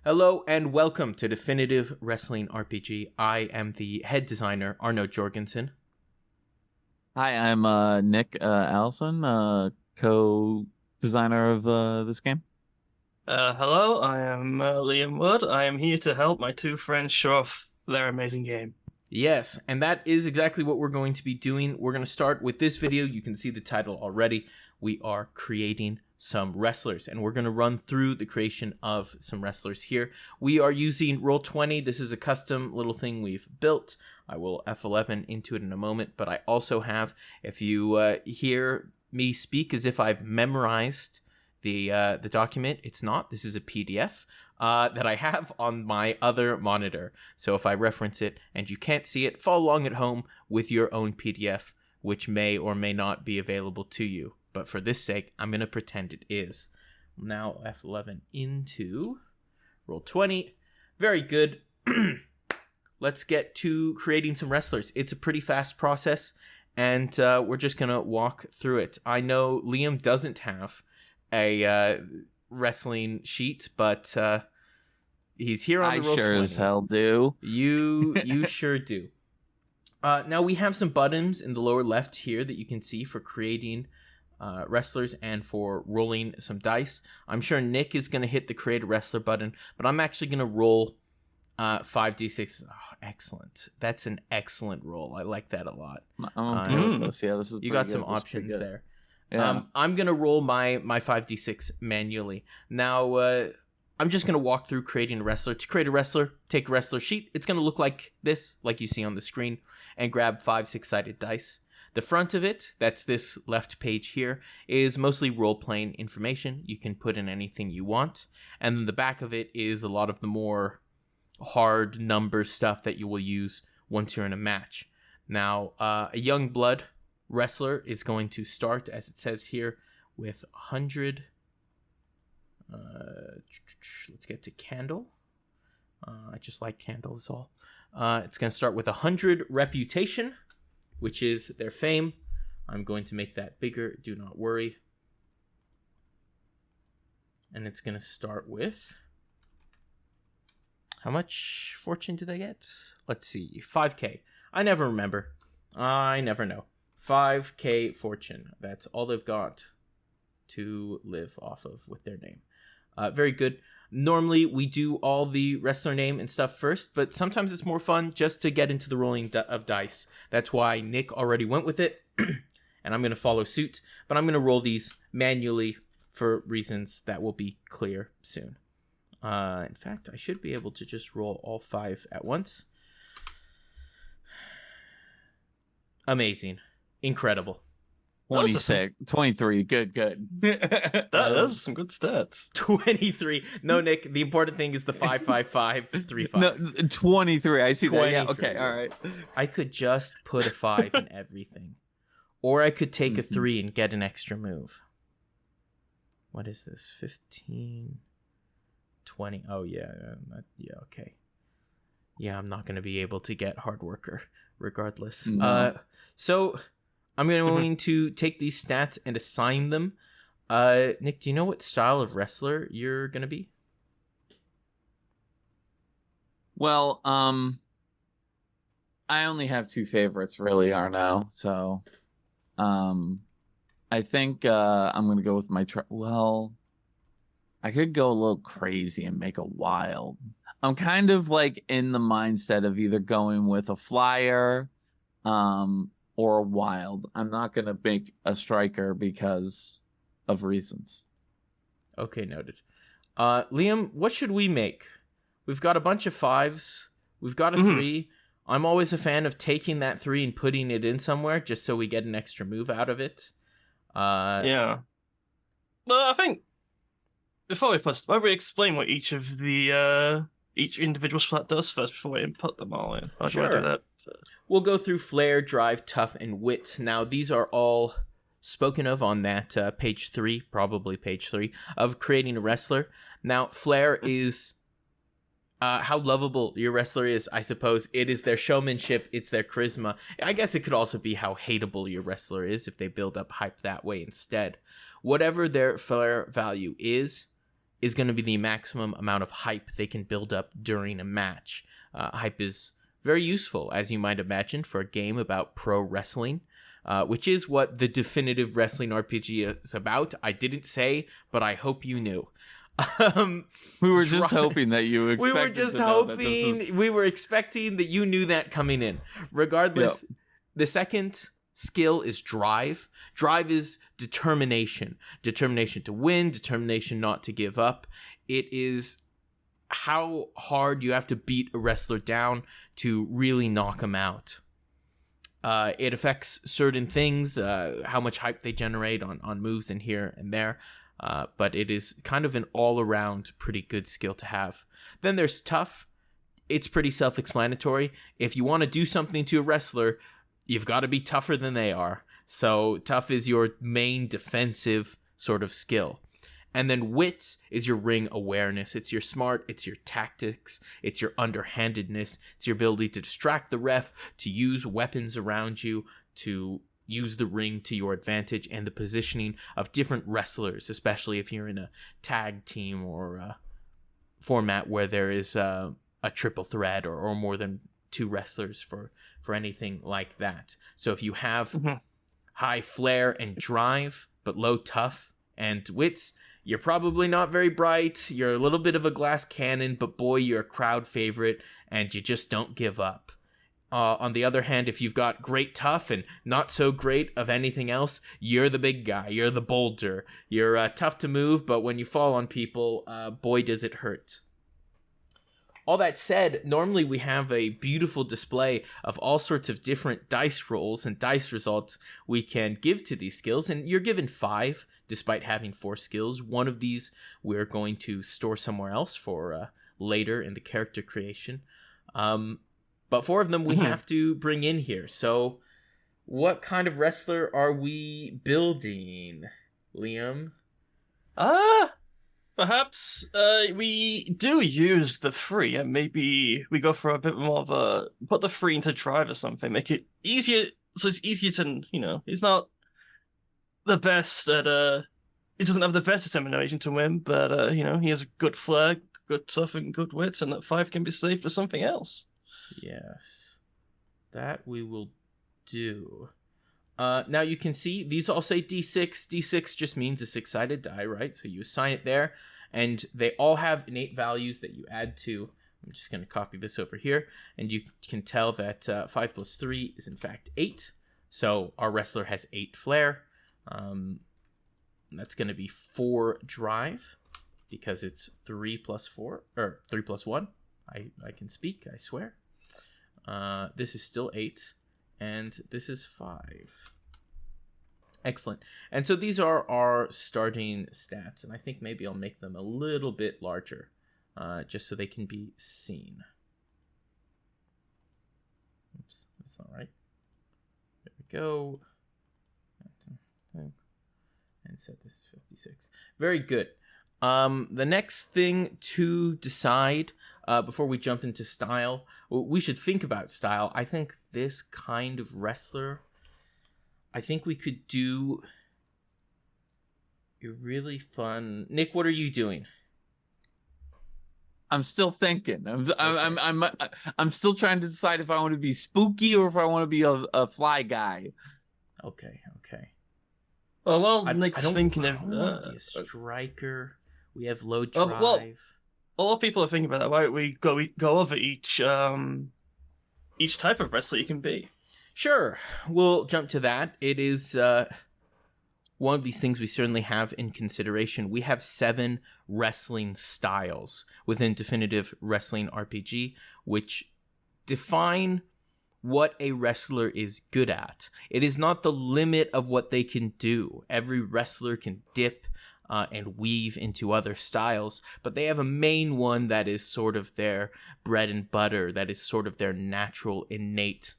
Hello and welcome to Definitive Wrestling RPG. I am the head designer, Arnoux Jorgensen. Hi, I'm Nick Allison, co-designer of this game. Hello, I am Liam Wood. I am here to help my two friends show off their amazing game. Yes, and that is exactly what we're going to be doing. We're going to start with this video. You can see the title already. We are creating some wrestlers, and we're going to run through the creation of some wrestlers here. We are using Roll20. This is a custom little thing we've built. I will F11 into it in a moment, but I also have, if you hear me speak as if I've memorized the document, it's not. This is a PDF that I have on my other monitor. So if I reference it and you can't see it, follow along at home with your own PDF, which may or may not be available to you. But for this sake, I'm going to pretend it is. Now F11 into Roll20. Very good. Let's get to creating some wrestlers. It's a pretty fast process, and we're just going to walk through it. I know Liam doesn't have a wrestling sheet, but he's here on the Roll20. I sure as hell do. You sure do. Now we have some buttons in the lower left here that you can see for creating wrestlers and for rolling some dice. I'm sure Nick is going to hit the create a wrestler button, but I'm actually going to roll 5d6. Oh, excellent. That's an excellent roll. I like that a lot. This is you got some options there. Yeah. I'm going to roll my 5d6 manually. Now, I'm just going to walk through creating a wrestler. To create a wrestler, take a wrestler sheet. It's going to look like this, like you see on the screen, and grab 5 6-sided dice. The front of it, that's this left page here, is mostly role-playing information. You can put in anything you want. And then the back of it is a lot of the more hard number stuff that you will use once you're in a match. Now, a young blood wrestler is going to start, as it says here, with 100. Let's get to candle. I just like candle is all. It's going to start with 100 reputation, which is their fame. I'm going to make that bigger, do not worry. And it's going to start with... How much fortune do they get? Let's see, 5k. I never remember. I never know. 5k fortune. That's all they've got to live off of with their name. Very good. Normally, we do all the wrestler name and stuff first, but sometimes it's more fun just to get into the rolling of dice. That's why Nick already went with it, and I'm going to follow suit, but I'm going to roll these manually for reasons that will be clear soon. In fact, I should be able to just roll all 5 at once. Amazing. Incredible. 26, 23, good. Those are some good stats. 23. No, Nick, the important thing is the 55535. No, 23. I see 23. that. Yeah, okay, all right. I could just put a 5 in everything. Or I could take a 3 and get an extra move. What is this? 15, 20. Oh, yeah. Yeah, okay. Yeah, I'm not going to be able to get hard worker regardless. No. So I'm going to take these stats and assign them. Nick, do you know what style of wrestler you're going to be? Well, I only have 2 favorites really, Arnoux. So, I think I'm going to go with my... I could go a little crazy and make a wild. I'm kind of like in the mindset of either going with a flyer, or a wild. I'm not going to make a striker because of reasons. Okay, noted. Liam, what should we make? We've got a bunch of 5s. We've got a 3. I'm always a fan of taking that 3 and putting it in somewhere just so we get an extra move out of it. Yeah. Well, I think before we post, why don't we explain what each of the each individual slot does first before we input them all in? How do I do that? We'll go through flair, drive, tough, and wit. Now, these are all spoken of on that page 3, probably page 3, of creating a wrestler. Now, flair is how lovable your wrestler is, I suppose. It is their showmanship, it's their charisma. I guess it could also be how hateable your wrestler is if they build up hype that way instead. Whatever their flair value is is going to be the maximum amount of hype they can build up during a match. Hype is very useful, as you might imagine, for a game about pro wrestling, which is what the definitive wrestling RPG is about. I didn't say, but I hope you knew. We were just hoping that you expected. We were just hoping. We were expecting that you knew that coming in. Regardless, the second skill is drive. Drive is determination. Determination to win, determination not to give up. It is how hard you have to beat a wrestler down to really knock him out. It affects certain things, how much hype they generate on moves in here and there. But it is kind of an all-around pretty good skill to have. Then there's tough. It's pretty self-explanatory. If you want to do something to a wrestler, you've got to be tougher than they are. So tough is your main defensive sort of skill. And then wit is your ring awareness. It's your smart, it's your tactics, it's your underhandedness, it's your ability to distract the ref, to use weapons around you, to use the ring to your advantage, and the positioning of different wrestlers, especially if you're in a tag team or a format where there is a triple threat or more than two wrestlers for anything like that. So if you have high flair and drive, but low tough and wits, you're probably not very bright. You're a little bit of a glass cannon, but boy, you're a crowd favorite, and you just don't give up. On the other hand, if you've got great tough and not so great of anything else, you're the big guy. You're the boulder. You're tough to move, but when you fall on people, boy, does it hurt. All that said, normally we have a beautiful display of all sorts of different dice rolls and dice results we can give to these skills, and you're given 5 despite having 4 skills. One of these we're going to store somewhere else for later in the character creation. But 4 of them we have to bring in here. So what kind of wrestler are we building, Liam? Perhaps we do use the 3, and maybe we go for a bit more of put the 3 into drive or something, make it easier, so it's easier to, he's not the best at, he doesn't have the best determination to win, but, he has a good flair, good tough, and good wit, and that 5 can be saved for something else. Yes, that we will do. Now you can see these all say D6. D6 just means a 6-sided die, right? So you assign it there, and they all have innate values that you add to. I'm just going to copy this over here, and you can tell that 5 plus 3 is in fact 8. So our wrestler has 8 flair. That's going to be 4 drive, because it's 3 plus 4, or 3 plus 1. I can speak, I swear. This is still 8. And this is 5. Excellent. And so these are our starting stats. And I think maybe I'll make them a little bit larger, just so they can be seen. Oops, that's not right. There we go. And set this to 56. Very good. The next thing to decide before we jump into style, we should think about style. I think this kind of wrestler, I think we could do a really fun. Nick, what are you doing? I'm still thinking. I'm still trying to decide if I want to be spooky or if I want to be a fly guy. Okay. Well, Nick's thinking of be a striker. We have low drive. A lot of people are thinking about that. Why don't we go over each type of wrestler you can be? Sure, we'll jump to that. It is one of these things we certainly have in consideration. We have 7 wrestling styles within Definitive Wrestling RPG, which define what a wrestler is good at. It is not the limit of what they can do. Every wrestler can dip and weave into other styles, but they have a main one that is sort of their bread and butter, that is sort of their natural, innate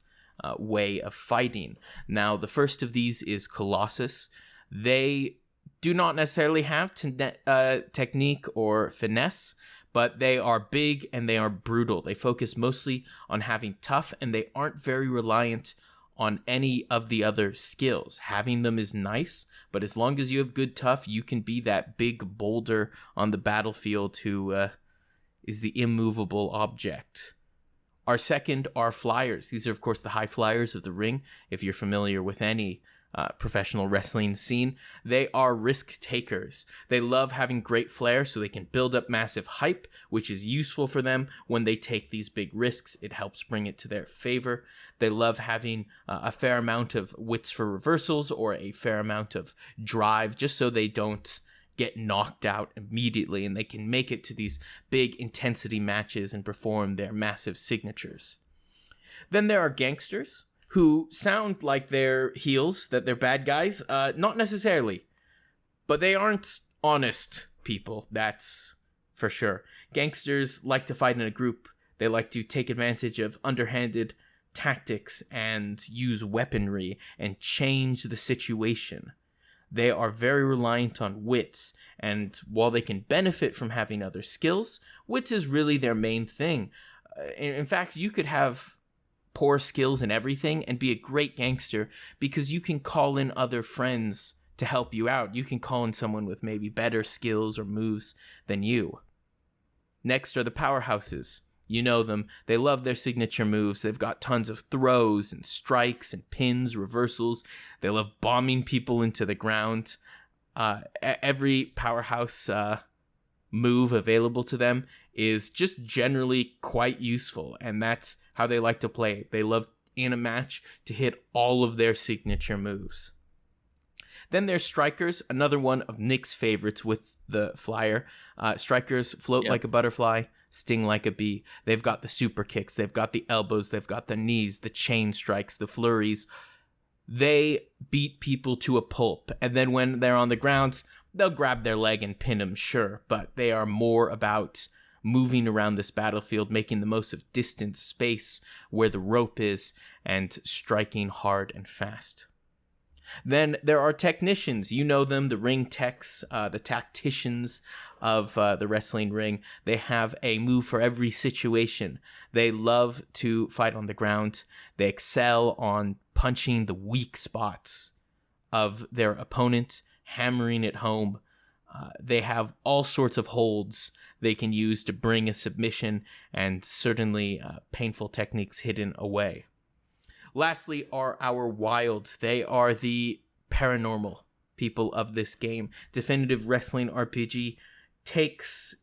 way of fighting. Now, the first of these is Colossus. They do not necessarily have technique or finesse, but they are big and they are brutal. They focus mostly on having tough, and they aren't very reliant on any of the other skills. Having them is nice, but as long as you have good tough, you can be that big boulder on the battlefield who is the immovable object. Our second are flyers. These are, of course, the high flyers of the ring. If you're familiar with any professional wrestling scene, they are risk takers. They love having great flair so they can build up massive hype, which is useful for them when they take these big risks. It helps bring it to their favor. They love having a fair amount of wits for reversals or a fair amount of drive, just so they don't get knocked out immediately and they can make it to these big intensity matches and perform their massive signatures. Then there are gangsters, who sound like they're heels, that they're bad guys. Not necessarily, but they aren't honest people, that's for sure. Gangsters like to fight in a group. They like to take advantage of underhanded tactics and use weaponry and change the situation. They are very reliant on wits, and while they can benefit from having other skills, wits is really their main thing. In fact, you could have poor skills in everything and be a great gangster because you can call in other friends to help you out. You can call in someone with maybe better skills or moves than you. Next are the powerhouses. You know them. They love their signature moves. They've got tons of throws and strikes and pins, reversals. They love bombing people into the ground. Every powerhouse move available to them is just generally quite useful, and that's how they like to play. They love in a match to hit all of their signature moves. Then there's strikers, another one of Nick's favorites with the flyer. Strikers float like a butterfly, sting like a bee. They've got the super kicks, they've got the elbows, they've got the knees, the chain strikes, the flurries. They beat people to a pulp, and then when they're on the ground, they'll grab their leg and pin them, sure, but they are more about moving around this battlefield, making the most of distance, space, where the rope is, and striking hard and fast. Then there are technicians. You know them, the ring techs, the tacticians of the wrestling ring. They have a move for every situation. They love to fight on the ground. They excel on punching the weak spots of their opponent, hammering it home. They have all sorts of holds they can use to bring a submission, and certainly painful techniques hidden away. Lastly are our wilds. They are the paranormal people of this game. Definitive Wrestling RPG takes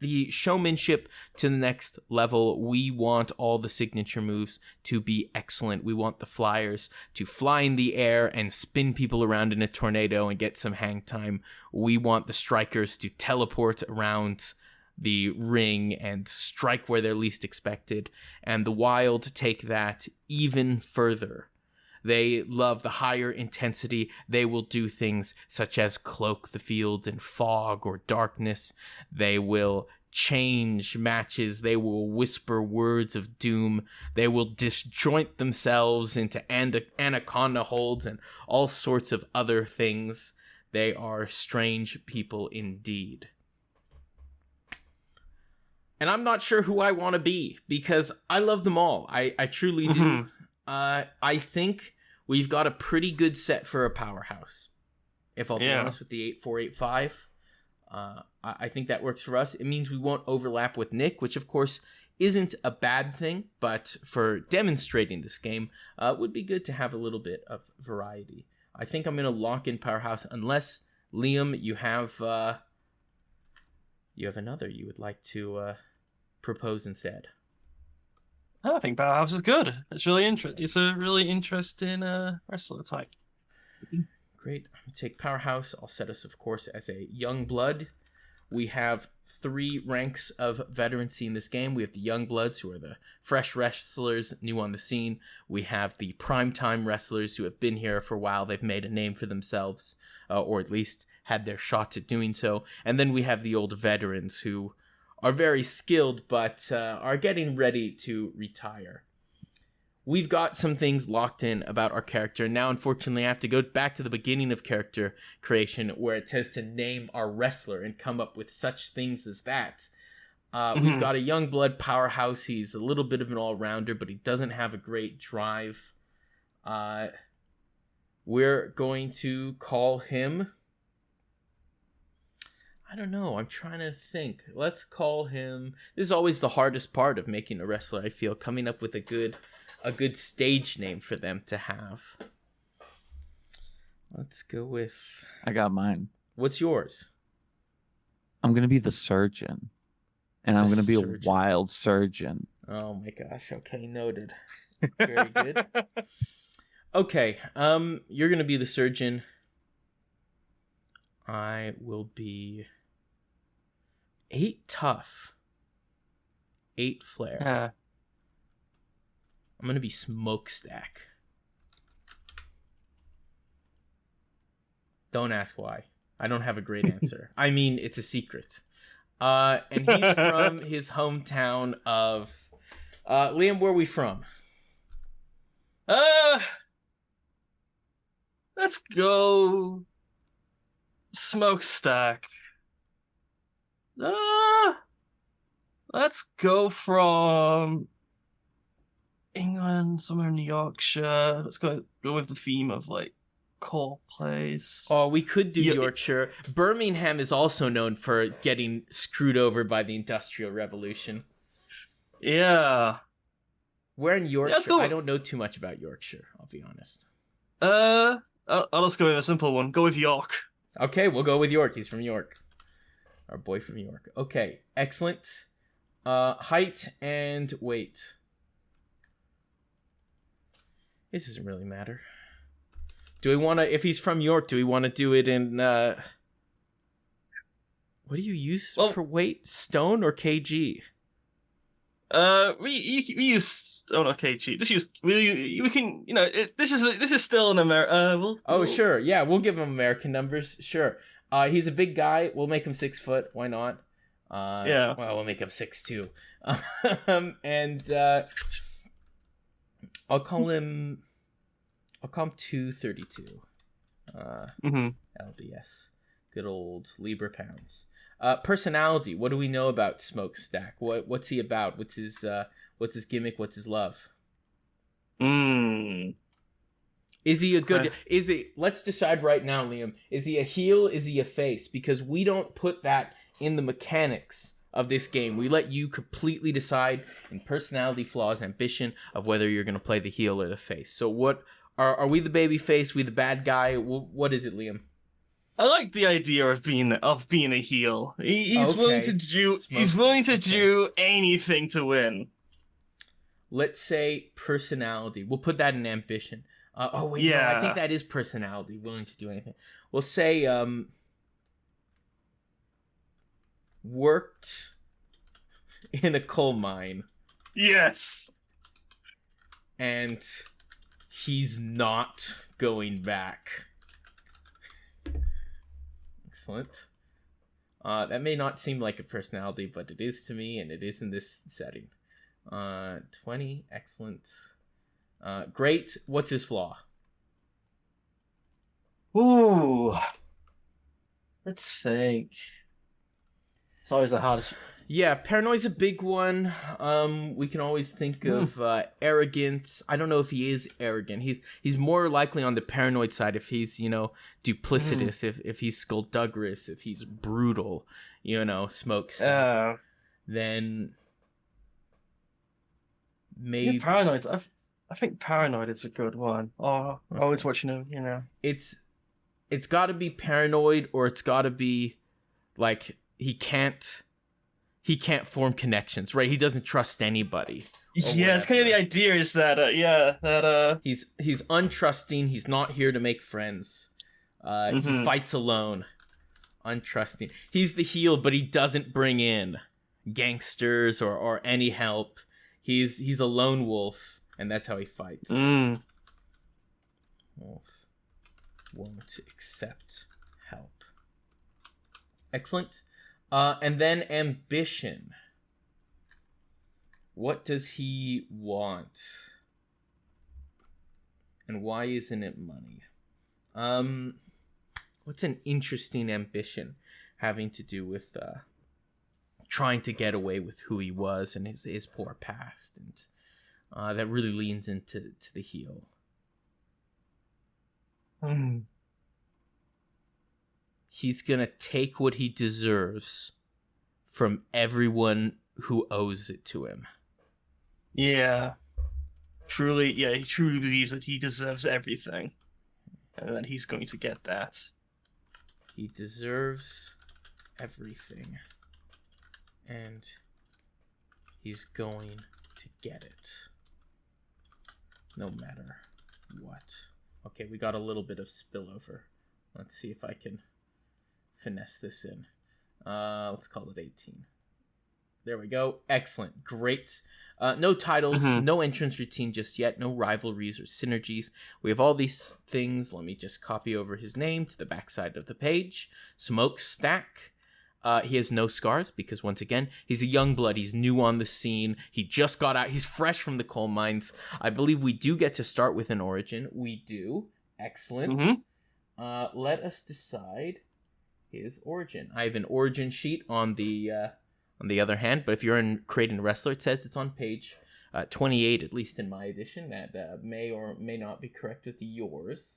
the showmanship to the next level. We want all the signature moves to be excellent. We want the flyers to fly in the air and spin people around in a tornado and get some hang time. We want the strikers to teleport around the ring and strike where they're least expected. And the wild take that even further. They love the higher intensity. They will do things such as cloak the field in fog or darkness. They will change matches. They will whisper words of doom. They will disjoint themselves into anaconda holds and all sorts of other things. They are strange people indeed. And I'm not sure who I want to be because I love them all. I truly do. I think we've got a pretty good set for a powerhouse. If I'll be honest with the 8485, I think that works for us. It means we won't overlap with Nick, which of course isn't a bad thing, but for demonstrating this game, would be good to have a little bit of variety. I think I'm going to lock in powerhouse unless, Liam, you have another you would like to propose instead. I think powerhouse is good. It's really It's a really interesting wrestler type. Great. I'll take powerhouse. I'll set us, of course, as a young blood. We have 3 ranks of veterancy in this game. We have the young bloods, who are the fresh wrestlers, new on the scene. We have the primetime wrestlers who have been here for a while. They've made a name for themselves, or at least had their shot at doing so. And then we have the old veterans who are very skilled, but are getting ready to retire. We've got some things locked in about our character. Now, unfortunately, I have to go back to the beginning of character creation where it says to name our wrestler and come up with such things as that. We've got a young blood powerhouse. He's a little bit of an all-rounder, but he doesn't have a great drive. We're going to call him... I don't know. I'm trying to think. Let's call him... This is always the hardest part of making a wrestler, I feel. Coming up with a good stage name for them to have. Let's go with... I got mine. What's yours? I'm going to be the surgeon. And I'm going to be a wild surgeon. Oh my gosh. Okay, noted. Very good. Okay, you're going to be the surgeon. I will be 8 tough. 8 flare. Yeah. I'm going to be smokestack. Don't ask why. I don't have a great answer. I mean, it's a secret. And he's from his hometown of... Liam, where are we from? Let's go... Smokestack. Let's go from... England, somewhere in Yorkshire. Let's go with the theme of, like, coal place. Oh, we could do Yorkshire. Birmingham is also known for getting screwed over by the Industrial Revolution. Yeah. Where in Yorkshire? Yeah, I don't know too much about Yorkshire, I'll be honest. I'll just go with a simple one. Go with York. Okay, we'll go with York. He's from York. Our boy from York. Okay, excellent. Height and weight. This doesn't really matter. Do we want to, if he's from York, do we want to do it in, what do you use for weight? Stone or kg? We use stone or kg. Just use, we can, you know, this is still an American, sure. Yeah, we'll give him American numbers. Sure. He's a big guy. We'll make him 6 foot. Why not? Yeah. Well, we'll make him 6'2". And, I'll call him 232. LDS. Good old Libra pounds. Personality. What do we know about Smokestack? What's he about? What's his gimmick? What's his love? Is he a good... Let's decide right now, Liam. Is he a heel? Is he a face? Because we don't put that in the mechanics of this game. We let you completely decide in personality, flaws, ambition of whether you're going to play the heel or the face. So what... Are we the baby face? We the bad guy? What is it, Liam? I like the idea of being a heel. He's willing to do. He's willing to do anything to win. Let's say personality. We'll put that in ambition. No, I think that is personality. Willing to do anything. We'll say worked in a coal mine. Yes. And he's not going back. Excellent. That may not seem like a personality, but it is to me, and it is in this setting. 20. Excellent. Great. What's his flaw? Ooh. Let's think. It's always the hardest. Yeah, paranoia's a big one. We can always think of arrogance. I don't know if he is arrogant. He's more likely on the paranoid side if he's, duplicitous, if he's skullduggerous, if he's brutal, smokestack. Then maybe paranoid. I think paranoid is a good one. Oh, okay. Always watching him, It's got to be paranoid, or it's got to be like he can't form connections, right? He doesn't trust anybody. Yeah, it's kind of the idea is that, he's untrusting. He's not here to make friends. He fights alone. Untrusting. He's the heel, but he doesn't bring in gangsters or any help. He's a lone wolf, and that's how he fights. Wolf won't accept help. Excellent. And then ambition. What does he want? And why isn't it money? What's an interesting ambition having to do with trying to get away with who he was and his poor past, and that really leans into the heel. He's gonna take what he deserves from everyone who owes it to him. Yeah. Truly, yeah, he truly believes that he deserves everything. And that he's going to get that. He deserves everything. And he's going to get it. No matter what. Okay, we got a little bit of spillover. Let's see if I can finesse this in. Let's call it 18. There we go. Excellent. Great. No titles, no entrance routine just yet, no rivalries or synergies. We have all these things. Let me just copy over his name to the backside of the page. Smokestack. He has no scars because, once again, he's a young blood. He's new on the scene. He just got out. He's fresh from the coal mines. I believe we do get to start with an origin. We do. Excellent. Let us decide his origin. I have an origin sheet on the other hand, but if you're in Creating a Wrestler, it says it's on page 28, at least in my edition. That may or may not be correct with yours.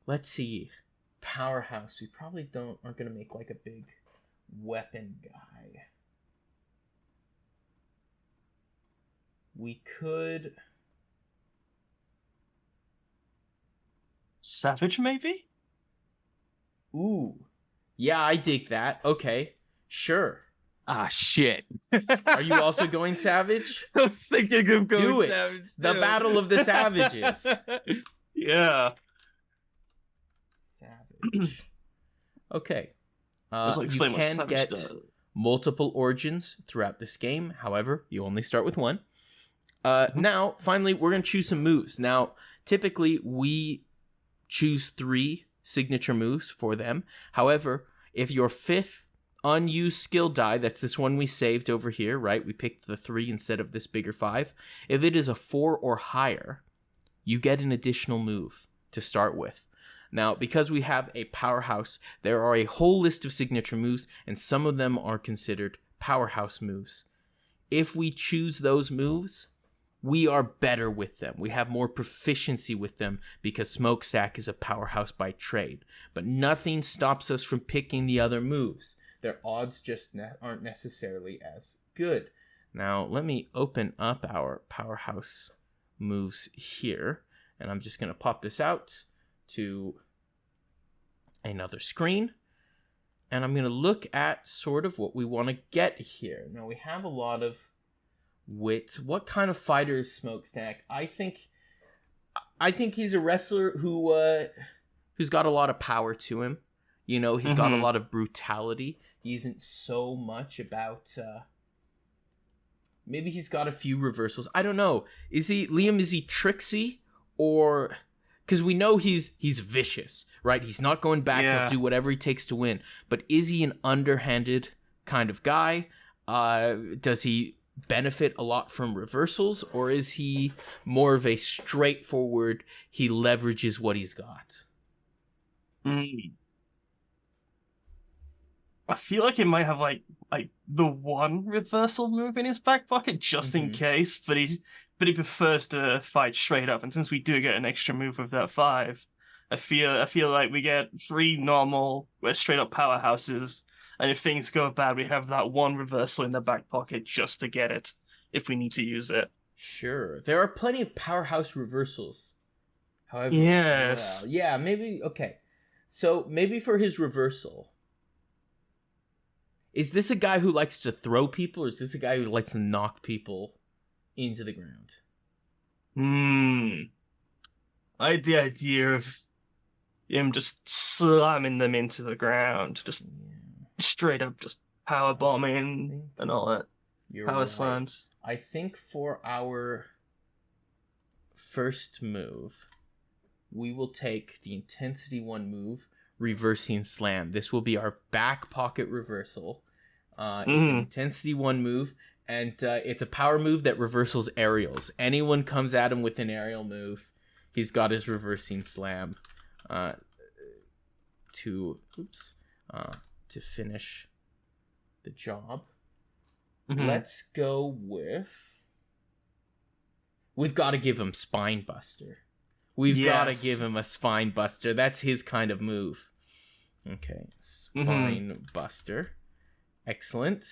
Let's see. Powerhouse. We probably aren't going to make like a big weapon guy. We could... Savage, maybe? Ooh. Yeah, I dig that. Okay. Sure. Ah, shit. Are you also going Savage? I was thinking of going Do it. Savage. The Battle of the Savages. Yeah. Savage. Okay. Let's You explain what can Savage get does. multiple origins throughout this game. However, you only start with one. Now, finally, we're going to choose some moves. Now, typically, we choose 3 signature moves for them. However, if your 5th unused skill die, that's this one we saved over here, right? We picked the 3 instead of this bigger 5. If it is a 4 or higher, you get an additional move to start with. Now, because we have a powerhouse, there are a whole list of signature moves, and some of them are considered powerhouse moves. If we choose those moves, we are better with them. We have more proficiency with them because Smokestack is a powerhouse by trade. But nothing stops us from picking the other moves. Their odds just aren't necessarily as good. Now, let me open up our powerhouse moves here. And I'm just going to pop this out to another screen. And I'm going to look at sort of what we want to get here. Now, we have a lot of wit. What kind of fighter is Smokestack? I think he's a wrestler who's got a lot of power to him. You know, he's got a lot of brutality. He isn't so much about maybe he's got a few reversals. I don't know. Is he tricksy, or because we know he's vicious, right? He's not going back. Yeah. He'll do whatever he takes to win. But is he an underhanded kind of guy? Does he benefit a lot from reversals, or is he more of a straightforward, he leverages what he's got? I feel like he might have like the one reversal move in his back pocket just in case, but he prefers to fight straight up. And since we do get an extra move with that 5, I feel like we get 3 normal, straight up powerhouses, and if things go bad, we have that one reversal in the back pocket just to get it if we need to use it. Sure, there are plenty of powerhouse reversals. However, yes, well, yeah, maybe okay. So maybe for his reversal. Is this a guy who likes to throw people, or is this a guy who likes to knock people into the ground? I had the idea of him just slamming them into the ground, just straight up, just power bombing and all that. Power slams. I think for our first move, we will take the Intensity 1 move, Reversing Slam. This will be our back pocket reversal. It's an Intensity 1 move, and it's a power move that reversals aerials. Anyone comes at him with an aerial move, he's got his Reversing Slam to finish the job. Let's go with... We've got to give him Spine Buster. We've got to Yes. give him a spine buster. That's his kind of move. Okay, spine buster. Excellent.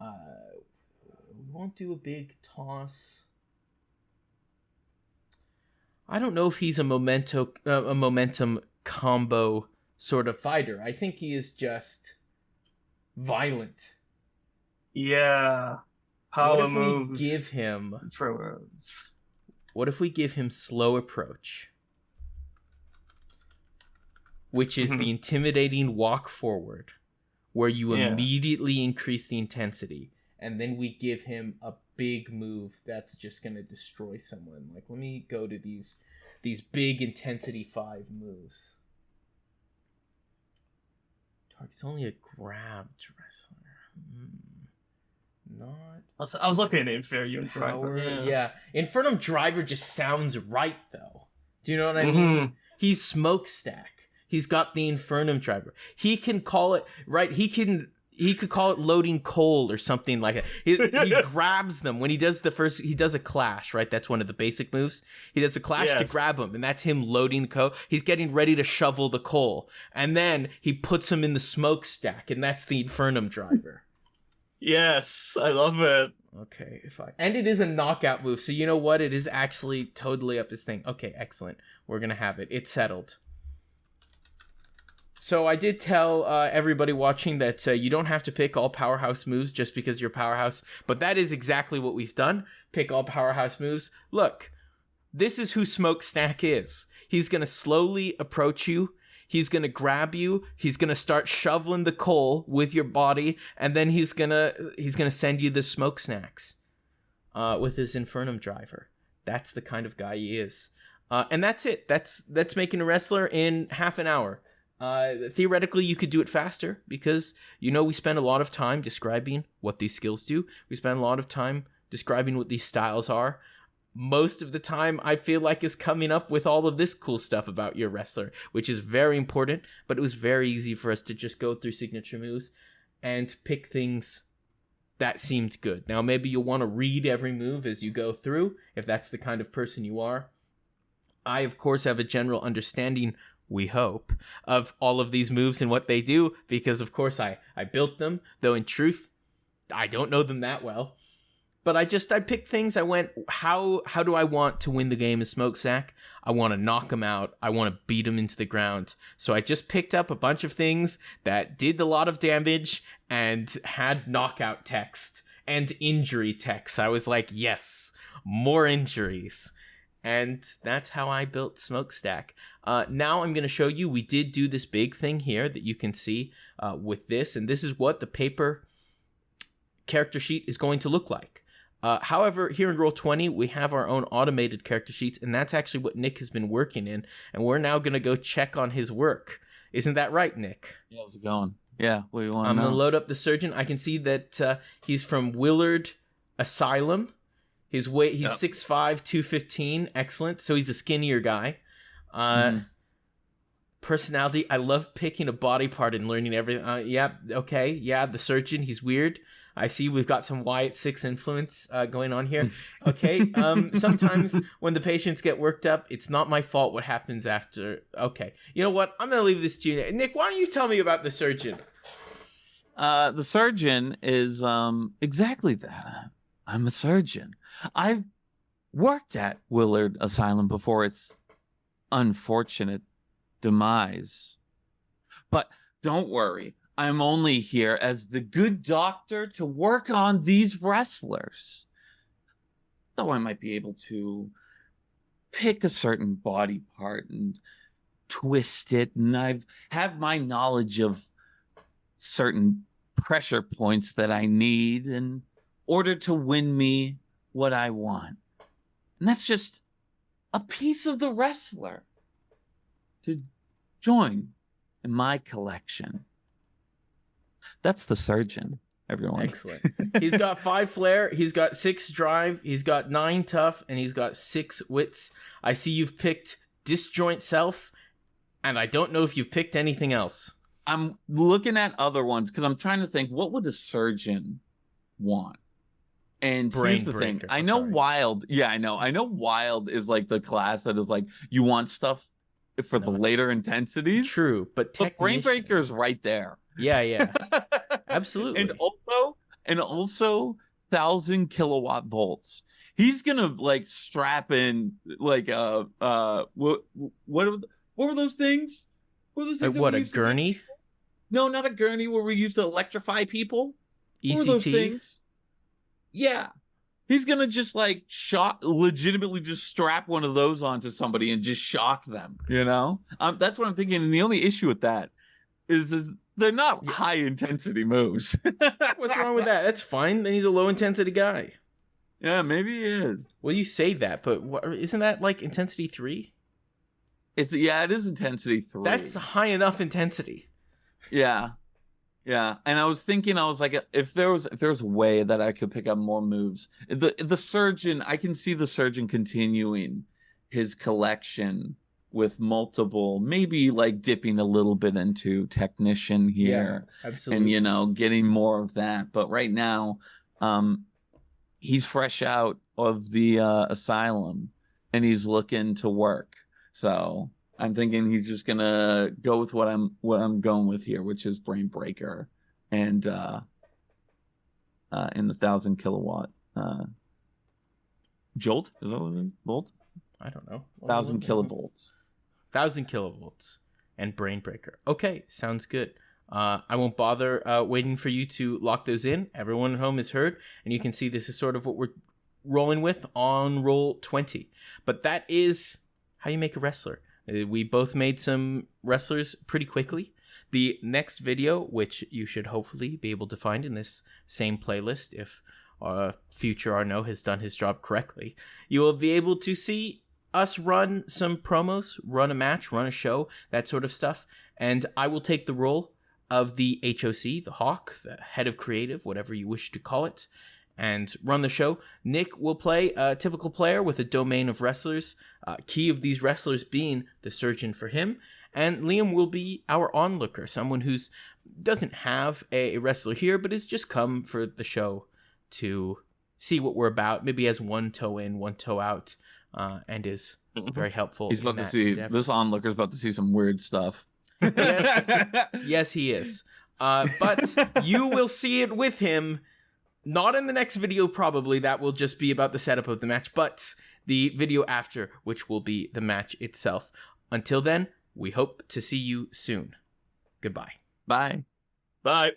We won't do a big toss. I don't know if he's a momentum combo sort of fighter. I think he is just violent. Yeah. Power What if moves. we give him? Throwers. What if we give him slow approach, which is the intimidating walk forward, where you immediately increase the intensity, and then we give him a big move that's just gonna destroy someone. Like, let me go to these big intensity 5 moves. Target's only a grabbed wrestler. Not. I was looking at Inferior Power. Driver. Yeah. Infernum Driver just sounds right, though. Do you know what I mean? He's Smokestack. He's got the Infernum Driver. He can call it, right? He could call it loading coal or something like that. He grabs them when he does he does a clash, right? That's one of the basic moves. He does a clash to grab them, and that's him loading the coal. He's getting ready to shovel the coal, and then he puts him in the smokestack, and that's the Infernum Driver. Yes, I love it. Okay, and it is a knockout move, so you know what? It is actually totally up his thing. Okay, excellent. We're gonna have it. It's settled. So I did tell everybody watching that you don't have to pick all powerhouse moves just because you're powerhouse, but that is exactly what we've done. Pick all powerhouse moves. Look, this is who Smokestack is. He's gonna slowly approach you. He's gonna grab you. He's gonna start shoveling the coal with your body, and then he's gonna send you the smoke snacks with his Infernum Driver. That's the kind of guy he is, and that's it. That's making a wrestler in half an hour. Theoretically, you could do it faster because we spend a lot of time describing what these skills do. We spend a lot of time describing what these styles are. Most of the time, I feel like, is coming up with all of this cool stuff about your wrestler, which is very important, but it was very easy for us to just go through signature moves and pick things that seemed good. Now, maybe you'll want to read every move as you go through, if that's the kind of person you are. I, of course, have a general understanding, we hope, of all of these moves and what they do, because, of course, I built them, though in truth, I don't know them that well. But I picked things. I went, how do I want to win the game as Smokestack? I want to knock him out. I want to beat him into the ground. So I just picked up a bunch of things that did a lot of damage and had knockout text and injury text. I was like, yes, more injuries. And that's how I built Smokestack. Now I'm going to show you, we did do this big thing here that you can see with this. And this is what the paper character sheet is going to look like. However, here in Roll20, we have our own automated character sheets, and that's actually what Nick has been working in, and we're now going to go check on his work. Isn't that right, Nick? Yeah, how's it going? Yeah, what do you want to know? I'm going to load up the surgeon. I can see that he's from Willard Asylum. He's 6'5", 215. Excellent. So he's a skinnier guy. Personality, I love picking a body part and learning everything. Okay. Yeah, the surgeon, he's weird. I see we've got some Wyatt 6 influence going on here. Okay. Sometimes when the patients get worked up, it's not my fault what happens after. Okay. You know what? I'm going to leave this to you. Nick, why don't you tell me about the surgeon? The surgeon is exactly that. I'm a surgeon. I've worked at Willard Asylum before its unfortunate demise. But don't worry. I'm only here as the good doctor to work on these wrestlers. Though I might be able to pick a certain body part and twist it, and I have my knowledge of certain pressure points that I need in order to win me what I want. And that's just a piece of the wrestler to join in my collection. That's the surgeon, everyone. Excellent. He's got 5 flair, he's got 6 drive, he's got 9 tough, and he's got 6 wits. I see you've picked disjoint self, and I don't know if you've picked anything else. I'm looking at other ones because I'm trying to think, what would a surgeon want? And Brain here's the thing. breaker. I Oh, know sorry. Wild. Yeah, I know. I know Wild is like the class that is like you want stuff for the Not- later intensities. True, but But Brain technician. Breaker's right there. Yeah. Absolutely. and also 1,000 kilowatt volts. He's gonna like strap in like what were those things? What were those things? What, that we a used to do? gurney? No, not a gurney where we used to electrify people. What were those ECT? things? Yeah. He's gonna just like legitimately just strap one of those onto somebody and just shock them, you know? That's what I'm thinking. And the only issue with that is they're not high intensity moves. What's wrong with that? That's fine. Then he's a low intensity guy. Yeah, maybe he is. Well, you say that, but isn't that like intensity 3? It is intensity 3. That's high enough intensity. Yeah. Yeah, and I was thinking, I was like, if there was a way that I could pick up more moves, the surgeon, I can see the surgeon continuing his collection with multiple, maybe like dipping a little bit into technician here, Absolutely. and getting more of that. But right now, he's fresh out of the asylum, and he's looking to work. So I'm thinking he's just gonna go with what I'm going with here, which is Brain Breaker, and in the 1,000 kilowatt jolt. Is that what it is? Volt? I don't know. 1,000 kilovolts. 1,000 kilovolts and Brain Breaker. Okay, sounds good. I won't bother waiting for you to lock those in. Everyone at home is heard, and you can see this is sort of what we're rolling with on roll 20. But that is how you make a wrestler. We both made some wrestlers pretty quickly. The next video, which you should hopefully be able to find in this same playlist if future Arnoux has done his job correctly, you will be able to see us run some promos, run a match, run a show, that sort of stuff. And I will take the role of the HOC, the Hawk, the head of creative, whatever you wish to call it, and run the show. Nick will play a typical player with a domain of wrestlers, key of these wrestlers being the surgeon for him. And Liam will be our onlooker, someone who's doesn't have a wrestler here, but has just come for the show to see what we're about. Maybe has one toe in, one toe out, and is very helpful. He's about to see, this onlooker's about to see some weird stuff. Yes, he is. But you will see it with him. Not in the next video, probably. That will just be about the setup of the match, but the video after, which will be the match itself. Until then, we hope to see you soon. Goodbye. Bye. Bye.